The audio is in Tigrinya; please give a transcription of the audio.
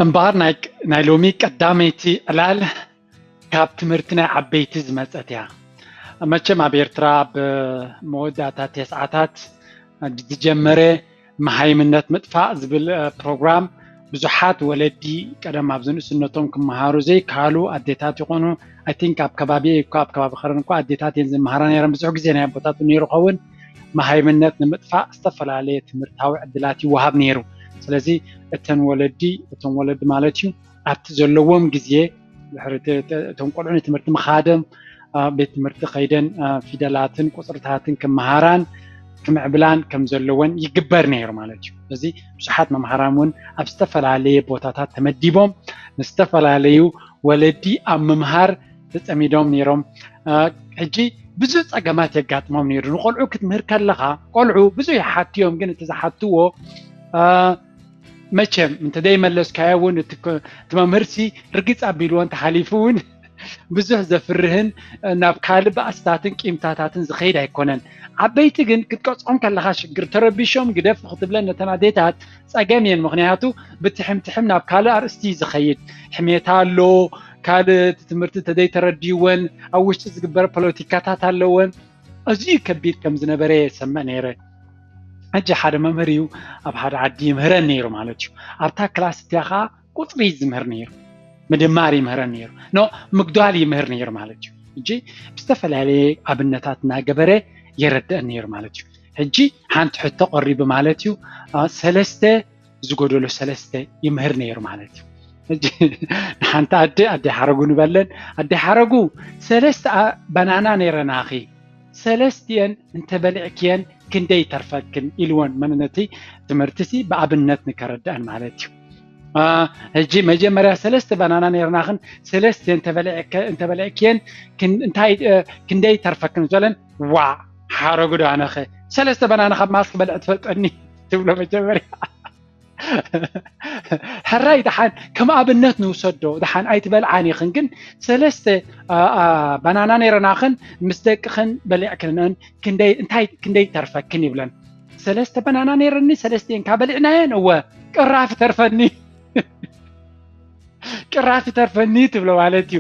أمبار نايلومي قداميتي علال كاب تمرتنا عبيتي زمتاتيا أما كما بيرترا بموداتات تسعاتات تجمره محايمنات مدفع زبل بروجرام بزحات ولدي قدام ابزن سنتهم كمهارو زي كالو اديتات يقونو اي ثينك اب كبابي كاب خرنكو اديتات ينزل مهاران يرم بزح غزي ناي بوتات نيرو خون محايمنات نمدفع استفلاليه تمرتاوي عدلاتي وهاب نيرو ስለዚህ እተን ወለድ ማለት እዩ ኣብቲ ዘለዎም ግዜ እቶም ቆልዑ ትምህርቲ መኻደም ቤት ትምህርቲ ከይደን ፊደላትን ቁፅርታትን ከመሃራን ከምዕብላን ከም ዘለወን ይግበር ነይሩ ማለት እዩ ስለዚህ ብዙሓት መምሃራን እውን ኣብ ዝተፈላለየ ቦታታት ተመዲቦም ንዝተፈላለዩ ወለዲ ኣብ ምምሃር ተፀሚዶም ነይሮም ሕጂ ብዙሕ ፀገማት የጋጥሞም ነይሩ ንቆልዑ ክትምህር ከለኻ ቆልዑ ብዙሕ ይሓትዮም ግን እቲ ዝሓትዎ መቸም እንተ ደይመለስካዮውን ትመምህርሲ ርግፅ ኣቢልዎን ተሓሊፉውን ብዙሕ ዘፍርህን ናብ ካልእ ባእስታትን ቂምታታትን ዝኸይድ ኣይኮነን ዓበይቲ ግን ክትቀፅዖም ከለኻ ሽግር ተረቢሾም ግደፍ ክትብለን ነተን ኣዴታት ፀገም እየን ምክንያቱ ብትሕምትሕም ናብ ካልእ ኣርእስቲ ዝኸይድ ሕሜታ ኣሎ ካልእ ትምህርቲ ተደይተረድይወን ኣብ ውሽጢ ዝግበር ፖለቲካታት ኣለወን ኣዝዩ ከቢድ ከም ዝነበረ የሰምዕ ነይረ ሕጂ ሓደ መምህር እዩ ኣብ ሓደ ዓዲ ይምህረን ነይሩ ማለት እዩ ኣብታ ክላስ እትያኻ ቁፅሪ ዝምህር ነይሩ ምድማር ይምህረን ነይሩ ምግዷል ይምህር ነይሩ ማለት እዩ ሕጂ ብዝተፈላለየ ኣብነታት እናገበረ የረድአን ነይሩ ማለት እዩ ሕጂ ሓንቲ ሕቶ ቀሪቡ ማለት እዩ ሰለስተ ዝጎደሎ ሰለስተ ይምህር ነይሩ ማለት እዩ ሕጂ ንሓንቲ ኣዴ ሓረጉ ንበለን ኣዴ ሓረጉ ሰለስተ ባናና ነይረናኺ ሰለስቲአን እንተበሊዕክየን ክንደይ ተርፈክን ኢልወን መንነቲ ትምህርትሲ በኣብነት ንከረድአን ማለት እዩ ሕጂ መጀመርያ ሰለስተ ባናና ነይርናኽን ሰለስተ እንተበሊዕክየን ክንደይ ተርፈክን ዘለን ዋ ሓረጉ ዳነኸ ሰለስተ ባናና ካብ ማስ ክበልዕ ትፈልጠኒ ትብሎ መጀመርያ ሕራይ ድሓን ከም ኣብነት ንውሰዶ ድሓን ኣይትበልዓን ኢኽን ግን ሰለስተ ባናና ነይረናኽን ምስ ደቅኽን በሊዕክንን ክንደይ ተርፈክን ይብለን ሰለስተ ባናና ነይረኒ ሰለስቲአን ካብ በሊዕናየን እወ ቅራፍ ተርፈኒ ትብሎ ማለት እዩ